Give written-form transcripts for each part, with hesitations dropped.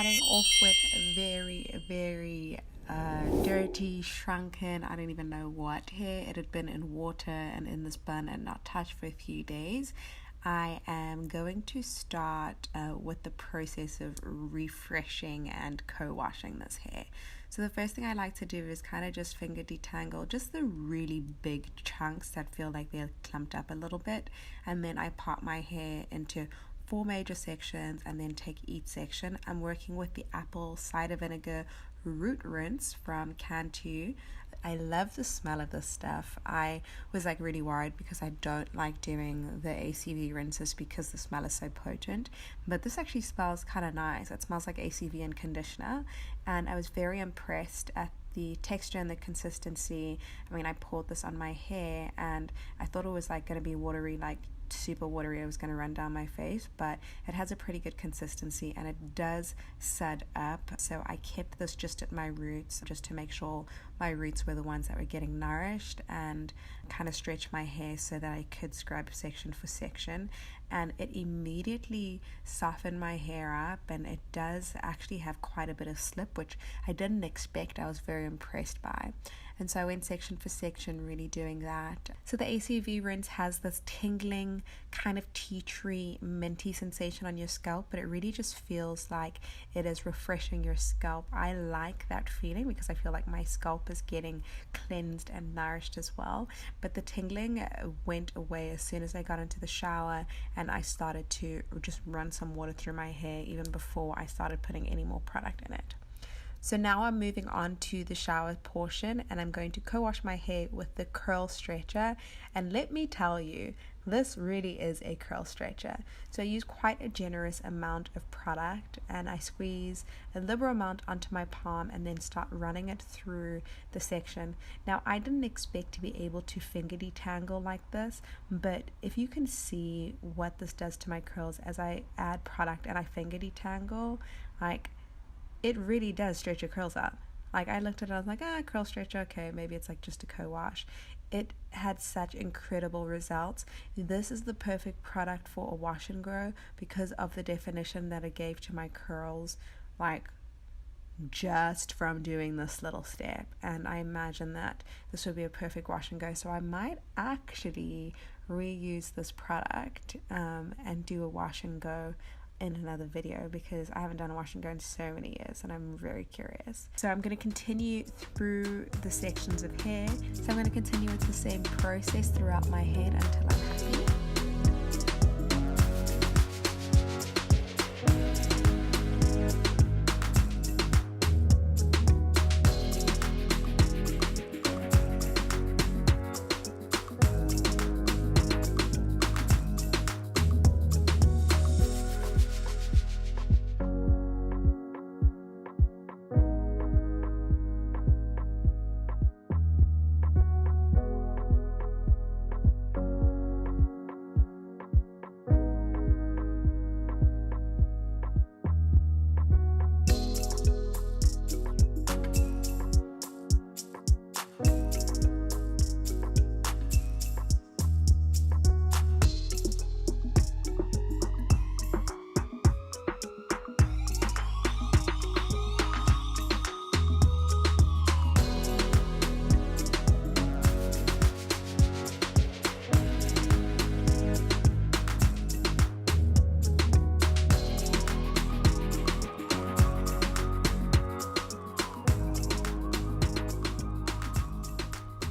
starting off with very dirty, shrunken, I don't even know what hair. It had been in water and in this bun and not touched for a few days. I am going to start with the process of refreshing and co-washing this hair. So the first thing I like to do is kind of just finger detangle just the really big chunks that feel like they're clumped up a little bit, and then I part my hair into 4 major sections and then take each section. I'm working with the apple cider vinegar root rinse from Cantu. I love the smell of this stuff. I was like really worried because I don't like doing the ACV rinses because the smell is so potent, but this actually smells kind of nice. It smells like ACV and conditioner, and I was very impressed at the texture and the consistency. I mean, I poured this on my hair and I thought it was like going to be watery, like super watery, it was going to run down my face, but it has a pretty good consistency and it does sud up. So I kept this just at my roots just to make sure my roots were the ones that were getting nourished, and kind of stretch my hair so that I could scrub section for section, and it immediately softened my hair up, and it does actually have quite a bit of slip, which I didn't expect. I was very impressed by. And so I went section for section, really doing that. So the ACV rinse has this tingling kind of tea tree minty sensation on your scalp, but it really just feels like it is refreshing your scalp. I like that feeling because I feel like my scalp is getting cleansed and nourished as well. But the tingling went away as soon as I got into the shower and I started to just run some water through my hair even before I started putting any more product in it. So now I'm moving on to the shower portion, and I'm going to co-wash my hair with the curl stretcher. And let me tell you, this really is a curl stretcher. So I use quite a generous amount of product, and I squeeze a liberal amount onto my palm and then start running it through the section. Now, I didn't expect to be able to finger detangle like this, but if you can see what this does to my curls as I add product and I finger detangle, like, it really does stretch your curls out. Like, I looked at it, I was like, curl stretcher, okay, maybe it's like just a co-wash. It had such incredible results. This is the perfect product for a wash and grow because of the definition that it gave to my curls, like just from doing this little step. And I imagine that this would be a perfect wash and go. So I might actually reuse this product and do a wash and go in another video because I haven't done a wash and go in so many years and I'm very curious. So I'm going to continue through the sections of hair. So I'm going to continue with the same process throughout my head until I'm happy.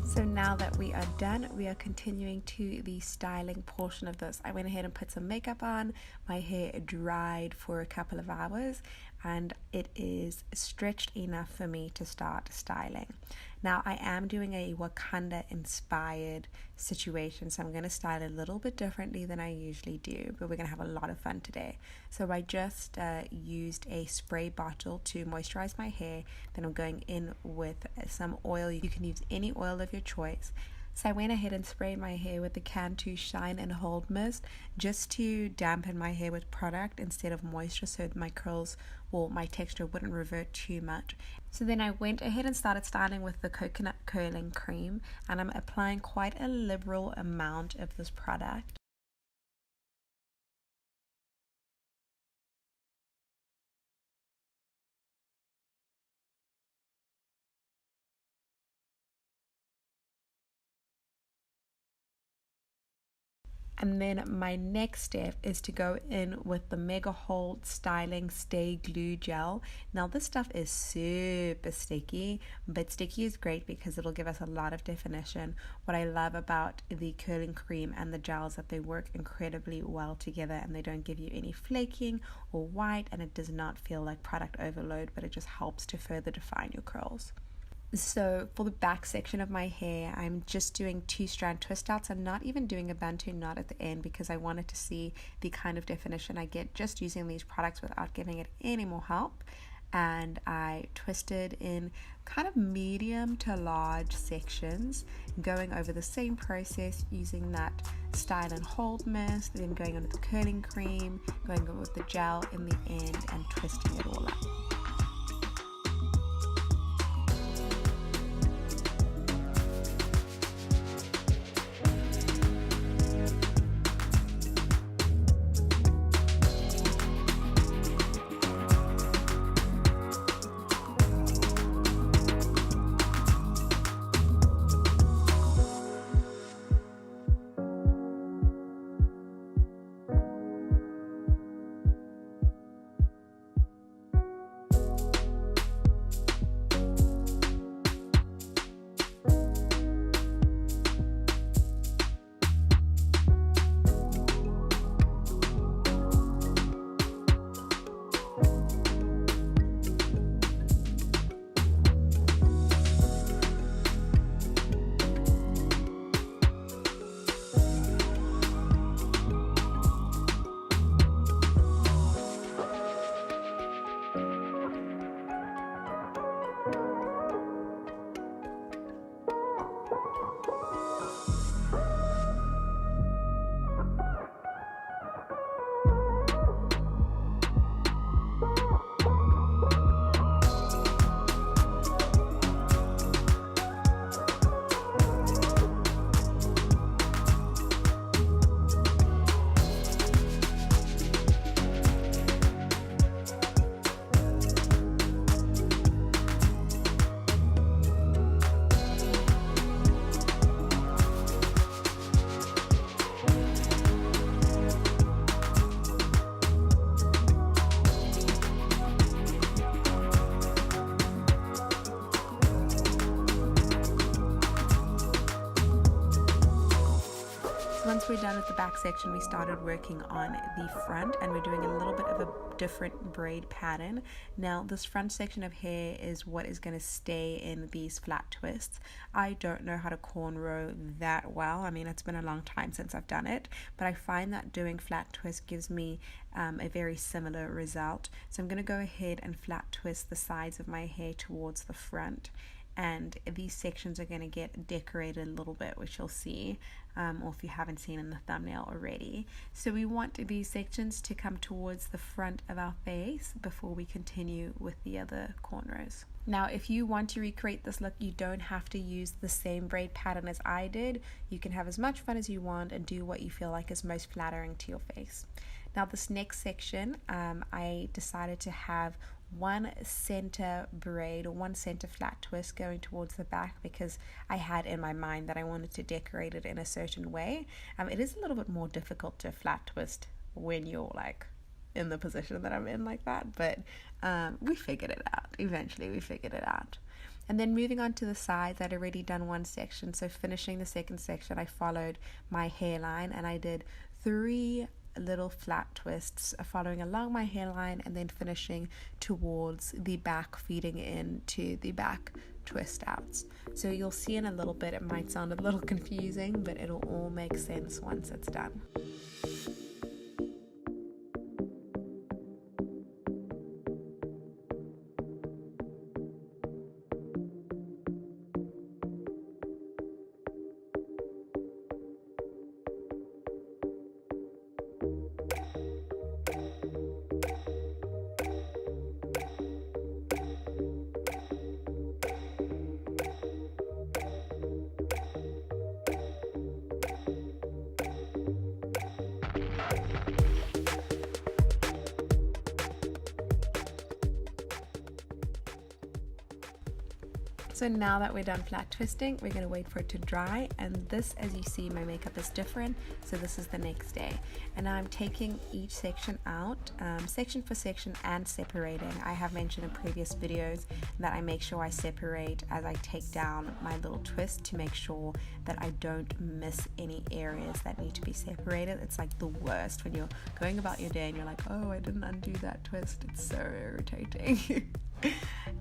So now that we are done, we are continuing to the styling portion of this. I went ahead and put some makeup on. My hair dried for a couple of hours and it is stretched enough for me to start styling. Now I am doing a Wakanda inspired situation, so I'm going to style a little bit differently than I usually do, but we're going to have a lot of fun today. So I just used a spray bottle to moisturize my hair. Then I'm going in with some oil. You can use any oil of your choice. So I went ahead and sprayed my hair with the Cantu Shine and Hold Mist just to dampen my hair with product instead of moisture, so my curls or my texture wouldn't revert too much. So then I went ahead and started styling with the coconut curling cream, and I'm applying quite a liberal amount of this product. And then my next step is to go in with the Mega Hold Styling Stay Glue Gel. Now this stuff is super sticky, but sticky is great because it'll give us a lot of definition. What I love about the curling cream and the gel is that they work incredibly well together, and they don't give you any flaking or white, and it does not feel like product overload, but it just helps to further define your curls. So for the back section of my hair, I'm just doing 2-strand twist outs. I'm not even doing a bantu knot at the end because I wanted to see the kind of definition I get just using these products without giving it any more help. And I twisted in kind of medium to large sections, going over the same process using that Style and Hold mist, then going on with the curling cream, going over with the gel in the end, and twisting it all up. Once we're done with the back section, we started working on the front, and we're doing a little bit of a different braid pattern. Now this front section of hair is what is going to stay in these flat twists. I don't know how to cornrow that well. I mean, it's been a long time since I've done it, but I find that doing flat twist gives me a very similar result. So I'm going to go ahead and flat twist the sides of my hair towards the front, and these sections are going to get decorated a little bit, which you'll see, or if you haven't seen in the thumbnail already. So we want these sections to come towards the front of our face before we continue with the other cornrows. Now if you want to recreate this look, you don't have to use the same braid pattern as I did. You can have as much fun as you want and do what you feel like is most flattering to your face. Now this next section, I decided to have one center braid or one center flat twist going towards the back because I had in my mind that I wanted to decorate it in a certain way. It is a little bit more difficult to flat twist when you're like in the position that I'm in like that, but we figured it out. Eventually we figured it out. And then moving on to the sides, I'd already done one section, so finishing the second section, I followed my hairline and I did 3 little flat twists following along my hairline and then finishing towards the back, feeding into the back twist outs. So you'll see in a little bit, it might sound a little confusing, but it'll all make sense once it's done. So now that we're done flat twisting, we're going to wait for it to dry, and this, as you see, my makeup is different, so this is the next day. And now I'm taking each section out, section for section, and separating. I have mentioned in previous videos that I make sure I separate as I take down my little twist to make sure that I don't miss any areas that need to be separated. It's like the worst when you're going about your day and you're like, oh, I didn't undo that twist. It's so irritating.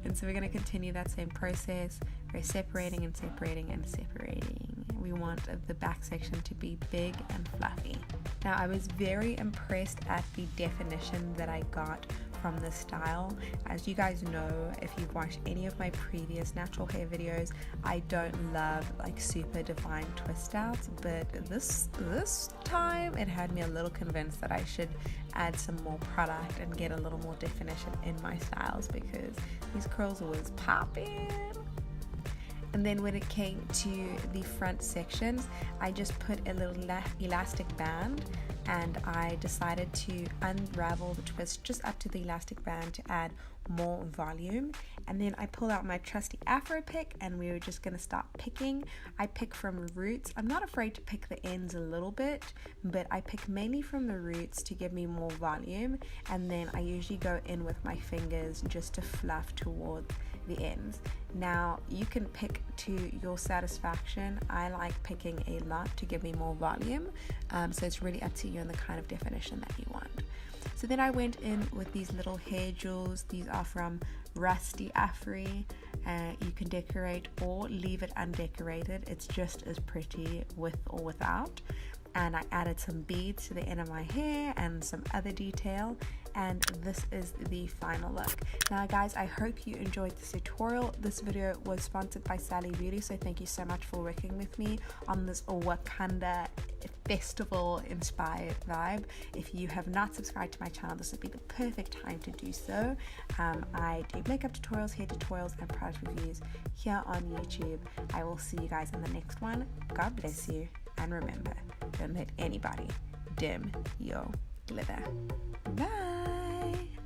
And so we're going to continue that same process. We're separating and separating and separating. We want the back section to be big and fluffy. Now, I was very impressed at the definition that I got from this style. As you guys know, if you've watched any of my previous natural hair videos, I don't love like super defined twist outs, but this time it had me a little convinced that I should add some more product and get a little more definition in my styles, because these curls was popping. And then when it came to the front sections, I just put a little elastic band, and I decided to unravel the twist just up to the elastic band to add more volume. And then I pulled out my trusty afro pick, and we were just going to start picking. I pick from roots. I'm not afraid to pick the ends a little bit, but I pick mainly from the roots to give me more volume, and then I usually go in with my fingers just to fluff towards the ends. Now you can pick to your satisfaction. I like picking a lot to give me more volume, so it's really up to you and the kind of definition that you want. So then I went in with these little hair jewels. These are from Rusty Afri. You can decorate or leave it undecorated. It's just as pretty with or without. And I added some beads to the end of my hair and some other detail, and this is the final look. Now guys, I hope you enjoyed this tutorial. This video was sponsored by Sally Beauty, so thank you so much for working with me on this Wakanda festival inspired vibe. If you have not subscribed to my channel, this would be the perfect time to do so. I do makeup tutorials, hair tutorials, and product reviews here on YouTube. I will see you guys in the next one. God bless you, and remember, don't let anybody dim your glitter. Bye.